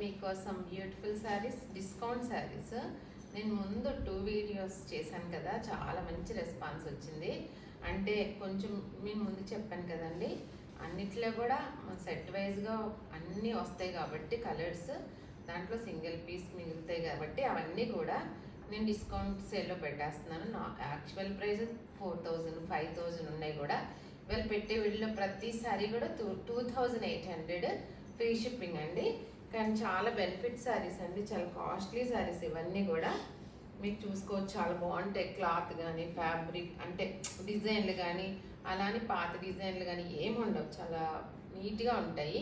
మీకోసం beautiful saris, discount saris. నేను ముందు 2 వీడియోస్ చేశాను కదా, చాలా మంచి రెస్పాన్స్ వచ్చింది. అంటే కొంచెం నేను ముందు చెప్పాను కదండి, అన్నిట్లో కూడా సెట్ వైజ్గా అన్నీ వస్తాయి కాబట్టి కలర్స్, దాంట్లో సింగిల్ పీస్ మిగులుతాయి కాబట్టి అవన్నీ కూడా నేను డిస్కౌంట్ సేల్లో పెట్టేస్తున్నాను. నా యాక్చువల్ ప్రైస్ 4000, 5000 ఉన్నాయి కూడా. వీళ్ళు పెట్టే వీడియోలో ప్రతి సారీ కూడా 2800 ఫ్రీ షిప్పింగ్ అండి. కానీ చాలా బెనిఫిట్ శారీస్ అండి, చాలా కాస్ట్లీ శారీస్ ఇవన్నీ కూడా. మీకు చూసుకోవచ్చు, చాలా బాగుంటాయి. క్లాత్ కానీ, ఫ్యాబ్రిక్ అంటే డిజైన్లు కానీ, అలానే పాత డిజైన్లు కానీ ఏమి ఉండవు, చాలా నీట్గా ఉంటాయి.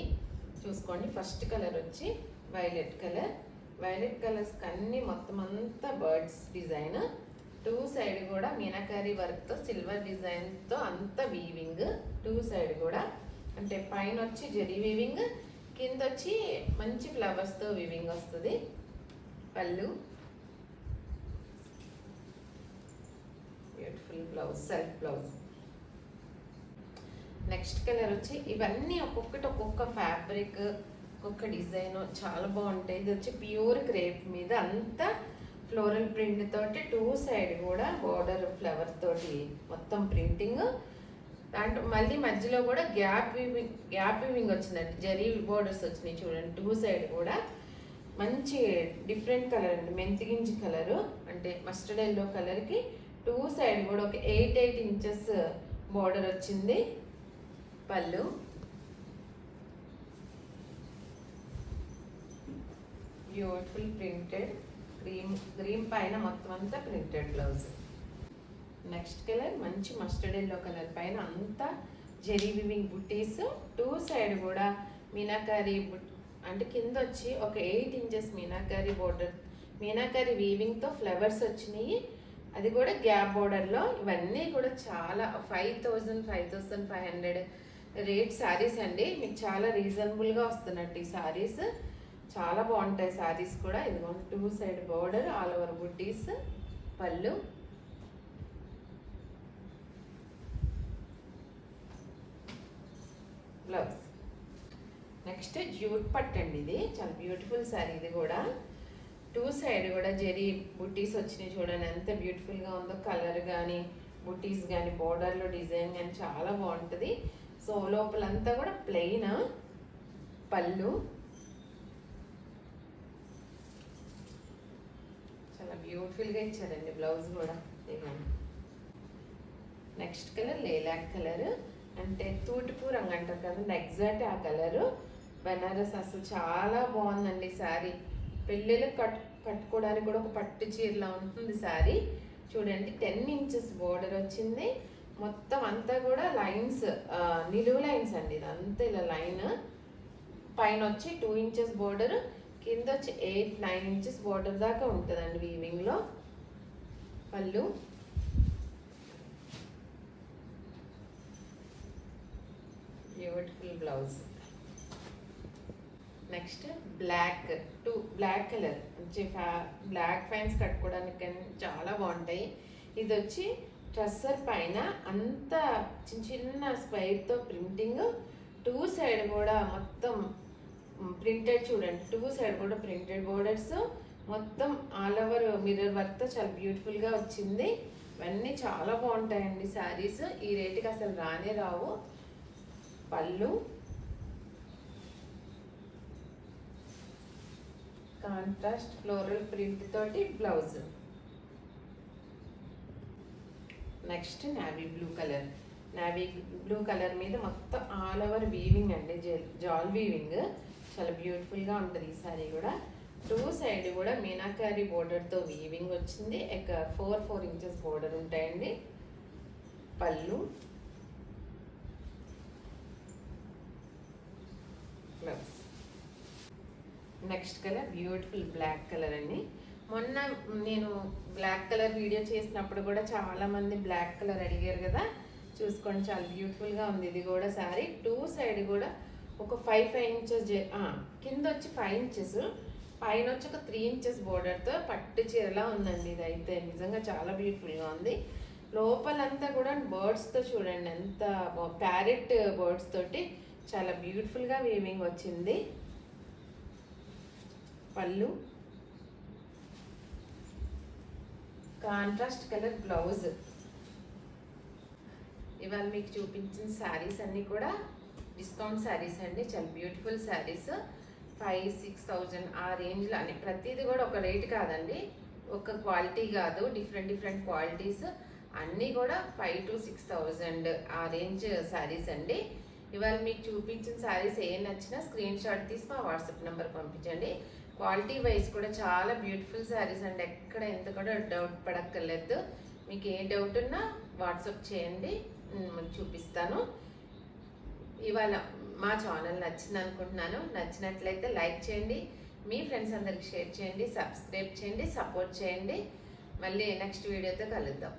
చూసుకోండి, ఫస్ట్ కలర్ వచ్చి వైలెట్ కలర్. వైలెట్ కలర్స్ అన్నీ మొత్తం అంతా బర్డ్స్ డిజైన్. 2 సైడ్ కూడా మీనాకారి వర్క్తో, సిల్వర్ డిజైన్తో అంతా వీవింగ్. 2 సైడ్ కూడా అంటే పైన వచ్చి జరీ వీవింగ్, కింద వచ్చి మంచి ఫ్లవర్స్తో వీవింగ్ వస్తుంది. పళ్ళు, beautiful blouse, self blouse. Next colour వచ్చి ఇవన్నీ ఒక్కొక్క ఫ్యాబ్రిక్, ఒక్కొక్క డిజైన్ చాలా బాగుంటాయి. ఇది వచ్చి ప్యూర్ క్రేప్ మీద అంతా ఫ్లోరల్ ప్రింట్ తోటి 2 సైడ్ కూడా బోర్డర్ ఫ్లవర్ తోటి మొత్తం ప్రింటింగ్. దాంట్లో మళ్ళీ మధ్యలో కూడా గ్యాప్ వీవింగ్ వచ్చిందండి, జరీ బోర్డర్స్ వచ్చినాయి చూడండి. 2 సైడ్ కూడా మంచి డిఫరెంట్ కలర్ అండి, మెంతిగింజి కలరు అంటే మస్టర్డ్ ఎల్లో కలర్కి 2 సైడ్ కూడా ఒక 8 ఇంచెస్ బోర్డర్ వచ్చింది. పళ్ళు, బ్యూటిఫుల్ ప్రింటెడ్ గ్రీన్ పైన మొత్తం అంతా ప్రింటెడ్ బ్లౌజ్. నెక్స్ట్ కలర్ మంచి మస్టర్డ్ ఎల్లో కలర్ పైన అంతా జెరీ వివింగ్ బుట్టీస్. 2 సైడ్ కూడా మీనాకారి అంటే కింద వచ్చి ఒక 8 ఇంచెస్ మీనాకారి బోర్డర్, మీనాకారి వీవింగ్తో ఫ్లవర్స్ వచ్చినాయి. అది కూడా గ్యాప్ బోర్డర్లో. ఇవన్నీ కూడా చాలా 5000, 5500 రేట్ శారీస్ అండి. మీకు చాలా రీజనబుల్గా వస్తున్నట్టు ఈ శారీస్, చాలా బాగుంటాయి శారీస్ కూడా. ఇదిగోండి 2 సైడ్ బోర్డర్, ఆల్ ఓవర్ బుట్టీస్. పళ్ళు, బ్లౌజ్. నెక్స్ట్ జ్యూట్ పట్టు అండి, ఇది చాలా బ్యూటిఫుల్ శారీ. ఇది కూడా 2 సైడ్ కూడా జెరీ బుట్టీస్ వచ్చినాయి చూడండి, ఎంత బ్యూటిఫుల్గా ఉందో. కలర్ కానీ, బుట్టీస్ కానీ, బోర్డర్లో డిజైన్ కానీ చాలా బాగుంటుంది. సో లోపలంతా కూడా ప్లెయిన్. పళ్ళు, చాలా బ్యూటిఫుల్గా ఇచ్చారండి బ్లౌజ్ కూడా. ఇవ్వండి. నెక్స్ట్ కలర్ లేలాక్ కలర్ అంటే తూటుపు రంగు అంటారు కదండి, ఎగ్జాక్ట్ ఆ కలరు. బెనారస్ అసలు చాలా బాగుందండి శారీ. పెళ్ళిళ్ళకి కట్టుకోవడానికి కూడా ఒక పట్టు చీరలా ఉంటుంది శారీ. చూడండి 10 ఇంచెస్ బోర్డర్ వచ్చింది. మొత్తం అంతా కూడా లైన్స్, నిలువు లైన్స్ అండి. ఇదంతా ఇలా లైన్. పైన వచ్చి 2 ఇంచెస్ బోర్డర్, కింద వచ్చి 8-9 ఇంచెస్ బోర్డర్ దాకా ఉంటుందండి వీవింగ్లో. పళ్ళు, beautiful blouse. Next black colour వచ్చి బ్లాక్ ఫ్యాన్స్ కట్టుకోవడానికి కానీ చాలా బాగుంటాయి. ఇది వచ్చి ట్రస్సర్ పైన అంతా చిన్న స్క్వైర్తో ప్రింటింగ్. 2 సైడ్ కూడా మొత్తం ప్రింటెడ్ చూడండి. 2 సైడ్ కూడా ప్రింటెడ్ బోర్డర్స్, మొత్తం ఆల్ ఓవర్ మిర్రర్ వర్క్తో చాలా బ్యూటిఫుల్గా వచ్చింది. ఇవన్నీ చాలా బాగుంటాయండి శారీస్. ఈ రేటుకి అసలు రానే రావు. పళ్ళు, కాంట్రాస్ట్ ఫ్లోరల్ ప్రింట్ తోటి blouse. Next navy blue colour. Navy blue colour మీద మొత్తం ఆల్ ఓవర్ వీవింగ్ అండి, జాల్ వీవింగ్. చాలా బ్యూటిఫుల్గా ఉంటుంది ఈ సారీ కూడా. 2 సైడ్ కూడా మీనాకారి బోర్డర్తో వీవింగ్ వచ్చింది. 4 ఇంచెస్ బోర్డర్ ఉంటాయండి. పళ్ళు, blouse. Next colour beautiful black colour అండి. మొన్న నేను బ్లాక్ కలర్ వీడియో చేసినప్పుడు కూడా చాలామంది బ్లాక్ కలర్ అడిగారు కదా. చూసుకోండి, చాలా బ్యూటిఫుల్గా ఉంది ఇది కూడా శారీ. 2 సైడ్ కూడా ఒక 5 ఇంచెస్, కింద వచ్చి 5 ఇంచెస్, పైన వచ్చి ఒక 3 ఇంచెస్ బోర్డర్తో పట్టు చీరలా ఉందండి. ఇది అయితే నిజంగా చాలా బ్యూటిఫుల్గా ఉంది. లోపలంతా కూడా బర్డ్స్తో చూడండి, ఎంత ప్యారెట్ బర్డ్స్ తోటి చాలా బ్యూటిఫుల్గా వీవింగ్ వచ్చింది. పళ్ళు, కాంట్రాస్ట్ కలర్ బ్లౌజ్. ఇవాళ మీకు చూపించిన శారీస్ అన్నీ కూడా డిస్కౌంట్ శారీస్ అండి. చాలా బ్యూటిఫుల్ శారీస్. 5,000-6,000 ఆ రేంజ్లో అని. ప్రతిదీ కూడా ఒక రేట్ కాదండి, ఒక క్వాలిటీ కాదు, డిఫరెంట్ క్వాలిటీస్ అన్నీ కూడా 5,000-6,000 ఆ రేంజ్ శారీస్ అండి. ఇవాళ మీకు చూపించిన శారీస్ ఏ నచ్చినా స్క్రీన్ షాట్ తీసి మా వాట్సాప్ నెంబర్ పంపించండి. క్వాలిటీ వైజ్ కూడా చాలా బ్యూటిఫుల్ శారీస్ అండి. ఎక్కడ ఎంత కూడా డౌట్ పడక్కర్లేదు. మీకు ఏ డౌట్ ఉన్నా వాట్సాప్ చేయండి, చూపిస్తాను. ఇవాళ మా ఛానల్ నచ్చింది అనుకుంటున్నాను. నచ్చినట్లయితే లైక్ చేయండి, మీ ఫ్రెండ్స్ అందరికి షేర్ చేయండి, సబ్స్క్రైబ్ చేయండి, సపోర్ట్ చేయండి. మళ్ళీ నెక్స్ట్ వీడియోతో కలుద్దాం.